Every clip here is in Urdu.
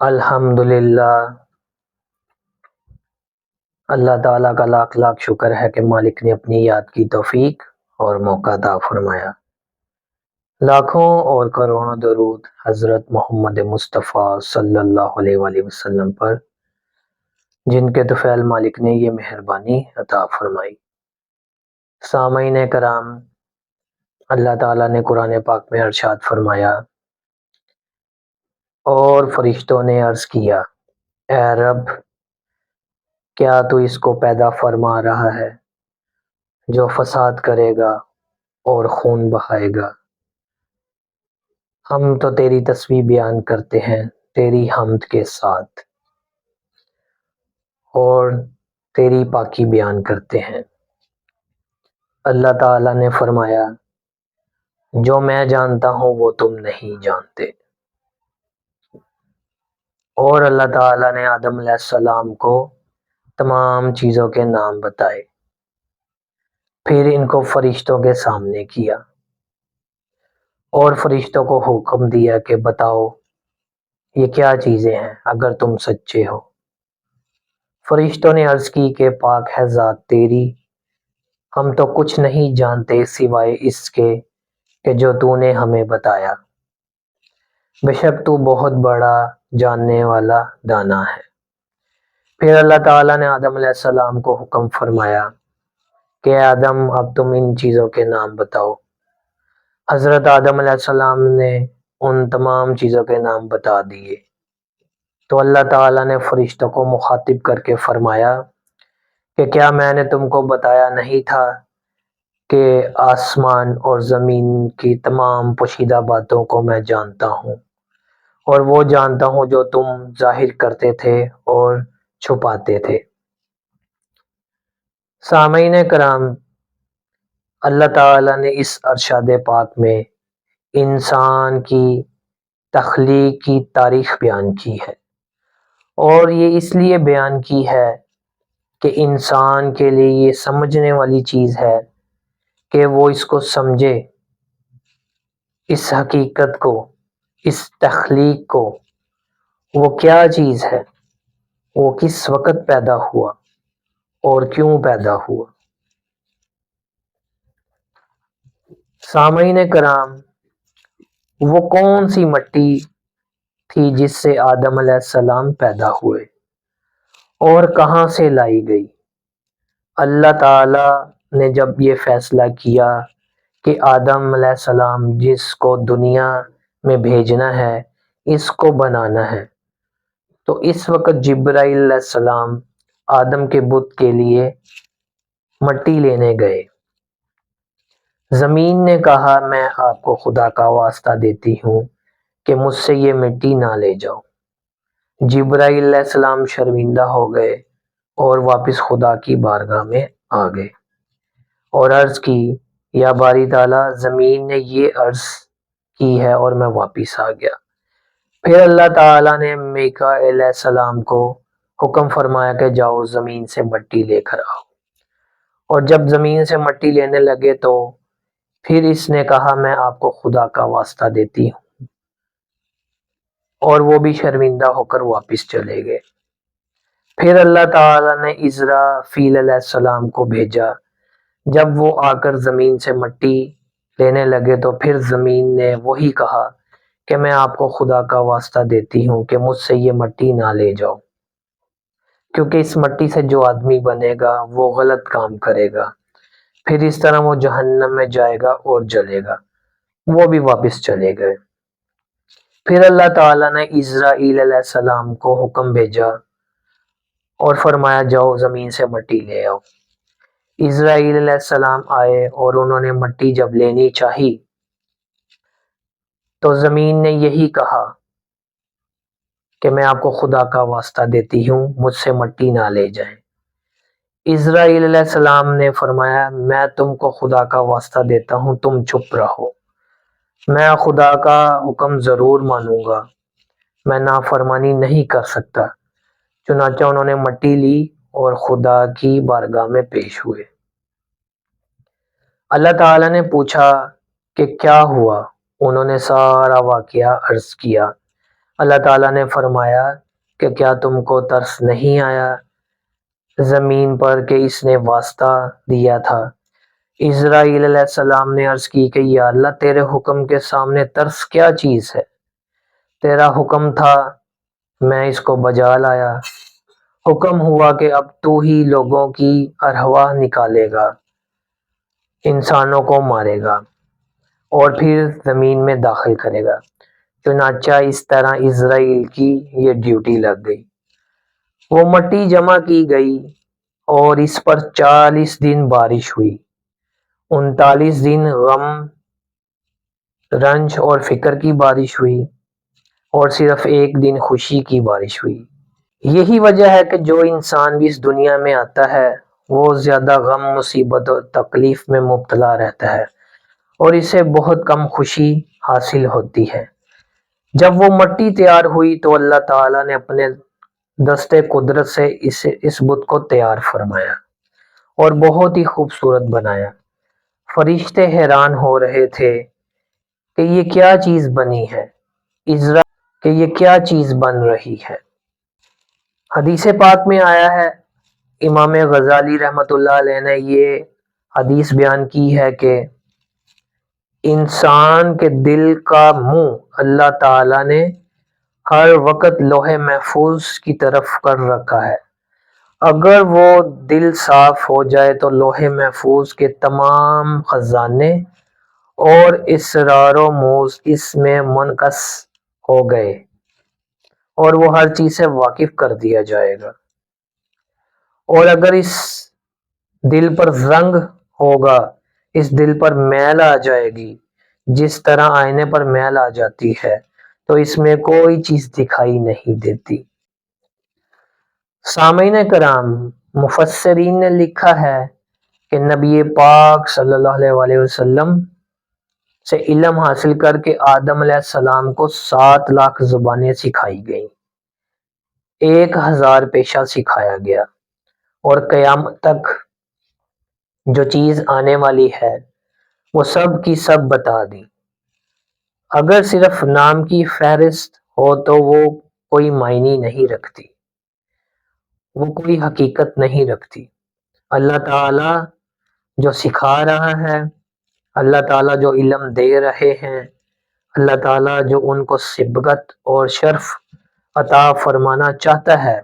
الحمدللہ، اللہ تعالیٰ کا لاکھ لاکھ شکر ہے کہ مالک نے اپنی یاد کی توفیق اور موقع عطا فرمایا۔ لاکھوں اور کروڑوں درود حضرت محمد مصطفیٰ صلی اللہ علیہ وآلہ وسلم پر، جن کے طفیل مالک نے یہ مہربانی عطا فرمائی۔ سامعین کرام، اللہ تعالیٰ نے قرآن پاک میں ارشاد فرمایا، اور فرشتوں نے عرض کیا، اے رب، کیا تو اس کو پیدا فرما رہا ہے جو فساد کرے گا اور خون بہائے گا؟ ہم تو تیری تسبیح بیان کرتے ہیں تیری حمد کے ساتھ، اور تیری پاکی بیان کرتے ہیں۔ اللہ تعالیٰ نے فرمایا، جو میں جانتا ہوں وہ تم نہیں جانتے۔ اور اللہ تعالیٰ نے آدم علیہ السلام کو تمام چیزوں کے نام بتائے، پھر ان کو فرشتوں کے سامنے کیا اور فرشتوں کو حکم دیا کہ بتاؤ یہ کیا چیزیں ہیں اگر تم سچے ہو۔ فرشتوں نے عرض کی کہ پاک ہے ذات تیری، ہم تو کچھ نہیں جانتے سوائے اس کے کہ جو تو نے ہمیں بتایا، بے شک تو بہت بڑا جاننے والا دانا ہے۔ پھر اللہ تعالیٰ نے آدم علیہ السلام کو حکم فرمایا کہ اے آدم، اب تم ان چیزوں کے نام بتاؤ۔ حضرت آدم علیہ السلام نے ان تمام چیزوں کے نام بتا دیے تو اللہ تعالیٰ نے فرشتوں کو مخاطب کر کے فرمایا کہ کیا میں نے تم کو بتایا نہیں تھا کہ آسمان اور زمین کی تمام پوشیدہ باتوں کو میں جانتا ہوں، اور وہ جانتا ہوں جو تم ظاہر کرتے تھے اور چھپاتے تھے۔ سامعین کرام، اللہ تعالیٰ نے اس ارشاد پاک میں انسان کی تخلیق کی تاریخ بیان کی ہے، اور یہ اس لیے بیان کی ہے کہ انسان کے لیے یہ سمجھنے والی چیز ہے کہ وہ اس کو سمجھے، اس حقیقت کو، اس تخلیق کو، وہ کیا چیز ہے، وہ کس وقت پیدا ہوا اور کیوں پیدا ہوا۔ سامعین کرام، وہ کون سی مٹی تھی جس سے آدم علیہ السلام پیدا ہوئے اور کہاں سے لائی گئی؟ اللہ تعالیٰ نے جب یہ فیصلہ کیا کہ آدم علیہ السلام جس کو دنیا میں بھیجنا ہے، اس کو بنانا ہے، تو اس وقت جبرائیل علیہ السلام آدم کے بت کے لیے مٹی لینے گئے۔ زمین نے کہا، میں آپ کو خدا کا واسطہ دیتی ہوں کہ مجھ سے یہ مٹی نہ لے جاؤ۔ جبرائیل علیہ السلام شرمندہ ہو گئے اور واپس خدا کی بارگاہ میں آ گئے اور عرض کی، یا باری تعالیٰ، زمین نے یہ عرض کی ہے اور میں واپس آ گیا۔ پھر اللہ تعالیٰ نے میکائیل علیہ السلام کو حکم فرمایا کہ جاؤ زمین سے مٹی لے کر آؤ، اور جب زمین سے مٹی لینے لگے تو پھر اس نے کہا، میں آپ کو خدا کا واسطہ دیتی ہوں، اور وہ بھی شرمندہ ہو کر واپس چلے گئے۔ پھر اللہ تعالیٰ نے اسرافیل علیہ السلام کو بھیجا۔ جب وہ آ کر زمین سے مٹی لینے لگے تو پھر زمین نے وہی کہا کہ میں آپ کو خدا کا واسطہ دیتی ہوں کہ مجھ سے یہ مٹی نہ لے جاؤ، کیونکہ اس مٹی سے جو آدمی بنے گا وہ غلط کام کرے گا، پھر اس طرح وہ جہنم میں جائے گا اور جلے گا۔ وہ بھی واپس چلے گئے۔ پھر اللہ تعالیٰ نے اسرائیل علیہ السلام کو حکم بھیجا اور فرمایا، جاؤ زمین سے مٹی لے آؤ۔ اسرائیل علیہ السلام آئے اور انہوں نے مٹی جب لینی چاہی تو زمین نے یہی کہا کہ میں آپ کو خدا کا واسطہ دیتی ہوں، مجھ سے مٹی نہ لے جائیں۔ اسرائیل علیہ السلام نے فرمایا، میں تم کو خدا کا واسطہ دیتا ہوں، تم چپ رہو، میں خدا کا حکم ضرور مانوں گا، میں نافرمانی نہیں کر سکتا۔ چنانچہ انہوں نے مٹی لی اور خدا کی بارگاہ میں پیش ہوئے۔ اللہ تعالیٰ نے پوچھا کہ کیا ہوا؟ انہوں نے سارا واقعہ عرض کیا۔ اللہ تعالیٰ نے فرمایا کہ کیا تم کو ترس نہیں آیا زمین پر کہ اس نے واسطہ دیا تھا؟ اسرائیل علیہ السلام نے عرض کی کہ یا اللہ تیرے حکم کے سامنے ترس کیا چیز ہے؟ تیرا حکم تھا، میں اس کو بجا لایا۔ حکم ہوا کہ اب تو ہی لوگوں کی ارواح نکالے گا، انسانوں کو مارے گا اور پھر زمین میں داخل کرے گا۔ چنانچہ اس طرح اسرائیل کی یہ ڈیوٹی لگ گئی۔ وہ مٹی جمع کی گئی اور اس پر 40 دن بارش ہوئی، 39 دن غم، رنج اور فکر کی بارش ہوئی اور صرف 1 دن خوشی کی بارش ہوئی۔ یہی وجہ ہے کہ جو انسان بھی اس دنیا میں آتا ہے وہ زیادہ غم، مصیبت اور تکلیف میں مبتلا رہتا ہے اور اسے بہت کم خوشی حاصل ہوتی ہے۔ جب وہ مٹی تیار ہوئی تو اللہ تعالیٰ نے اپنے دستے قدرت سے اس بت کو تیار فرمایا اور بہت ہی خوبصورت بنایا۔ فرشتے حیران ہو رہے تھے کہ یہ کیا چیز بنی ہے، کہ یہ کیا چیز بن رہی ہے۔ حدیث پاک میں آیا ہے، امام غزالی رحمۃ اللہ علیہ نے یہ حدیث بیان کی ہے کہ انسان کے دل کا منہ اللہ تعالیٰ نے ہر وقت لوح محفوظ کی طرف کر رکھا ہے۔ اگر وہ دل صاف ہو جائے تو لوح محفوظ کے تمام خزانے اور اسرار و موز اس میں منعکس ہو گئے اور وہ ہر چیز سے واقف کر دیا جائے گا۔ اور اگر اس دل پر زنگ ہوگا، اس دل پر میل آ جائے گی، جس طرح آئینے پر میل آ جاتی ہے، تو اس میں کوئی چیز دکھائی نہیں دیتی۔ سامعین کرام، مفسرین نے لکھا ہے کہ نبی پاک صلی اللہ علیہ وسلم سے علم حاصل کر کے آدم علیہ السلام کو 7 لاکھ زبانیں سکھائی گئیں، 1000 پیشہ سکھایا گیا اور قیامت تک جو چیز آنے والی ہے وہ سب کی سب بتا دی۔ اگر صرف نام کی فہرست ہو تو وہ کوئی معنی نہیں رکھتی، وہ کوئی حقیقت نہیں رکھتی۔ اللہ تعالیٰ جو سکھا رہا ہے، اللہ تعالیٰ جو علم دے رہے ہیں، اللہ تعالیٰ جو ان کو سبقت اور شرف عطا فرمانا چاہتا ہے،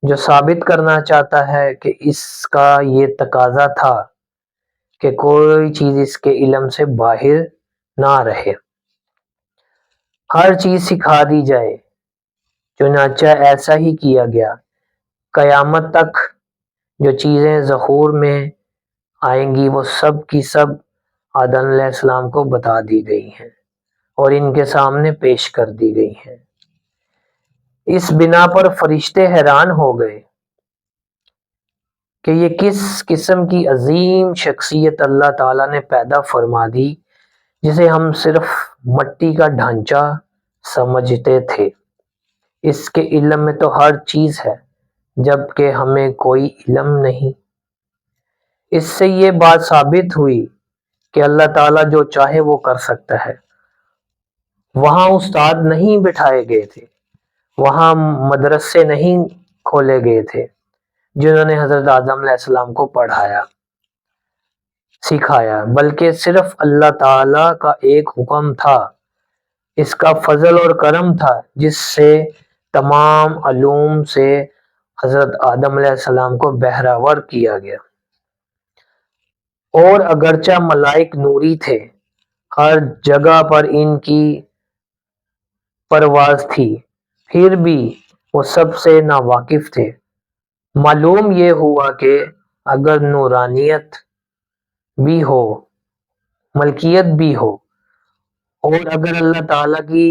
جو ثابت کرنا چاہتا ہے کہ اس کا یہ تقاضا تھا کہ کوئی چیز اس کے علم سے باہر نہ رہے، ہر چیز سکھا دی جائے۔ چنانچہ ایسا ہی کیا گیا۔ قیامت تک جو چیزیں ظہور میں آئیں گی وہ سب کی سب آدم علیہ السلام کو بتا دی گئی ہیں اور ان کے سامنے پیش کر دی گئی ہیں۔ اس بنا پر فرشتے حیران ہو گئے کہ یہ کس قسم کی عظیم شخصیت اللہ تعالیٰ نے پیدا فرما دی، جسے ہم صرف مٹی کا ڈھانچہ سمجھتے تھے۔ اس کے علم میں تو ہر چیز ہے، جبکہ ہمیں کوئی علم نہیں۔ اس سے یہ بات ثابت ہوئی کہ اللہ تعالیٰ جو چاہے وہ کر سکتا ہے۔ وہاں استاد نہیں بٹھائے گئے تھے، وہاں مدرسے نہیں کھولے گئے تھے جنہوں نے حضرت آدم علیہ السلام کو پڑھایا، سکھایا، بلکہ صرف اللہ تعالیٰ کا ایک حکم تھا، اس کا فضل اور کرم تھا، جس سے تمام علوم سے حضرت آدم علیہ السلام کو بہرہور کیا گیا۔ اور اگرچہ ملائک نوری تھے، ہر جگہ پر ان کی پرواز تھی، پھر بھی وہ سب سے ناواقف تھے۔ معلوم یہ ہوا کہ اگر نورانیت بھی ہو، ملکیت بھی ہو، اور اگر اللہ تعالیٰ کی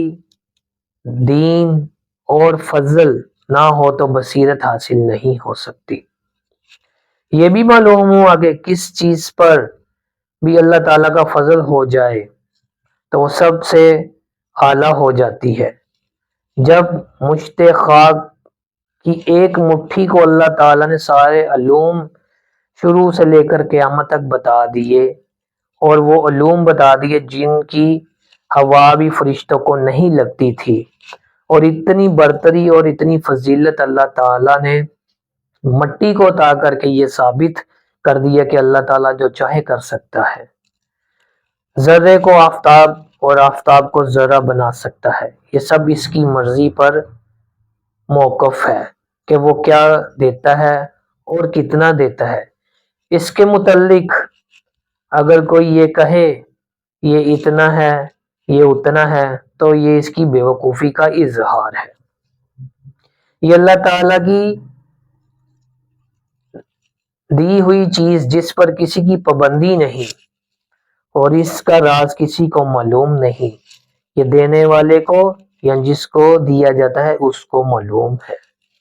دین اور فضل نہ ہو تو بصیرت حاصل نہیں ہو سکتی۔ یہ بھی معلوم ہوا کہ کس چیز پر بھی اللہ تعالیٰ کا فضل ہو جائے تو وہ سب سے اعلیٰ ہو جاتی ہے۔ جب مشت خاک کی ایک مٹھی کو اللہ تعالیٰ نے سارے علوم شروع سے لے کر قیامت تک بتا دیے، اور وہ علوم بتا دیے جن کی ہوا بھی فرشتوں کو نہیں لگتی تھی، اور اتنی برتری اور اتنی فضیلت اللہ تعالیٰ نے مٹی کو عطا کر کے یہ ثابت کر دیا کہ اللہ تعالیٰ جو چاہے کر سکتا ہے. ذرے کو آفتاب اور آفتاب کو ذرہ بنا سکتا ہے. یہ سب اس کی مرضی پر موقف ہے کہ وہ کیا دیتا ہے اور کتنا دیتا ہے. اس کے متعلق اگر کوئی یہ کہے یہ اتنا ہے یہ اتنا ہے تو یہ اس کی بیوقوفی کا اظہار ہے. یہ اللہ تعالیٰ کی دی ہوئی چیز جس پر کسی کی پابندی نہیں اور اس کا راز کسی کو معلوم نہیں، یہ دینے والے کو یا جس کو دیا جاتا ہے اس کو معلوم ہے.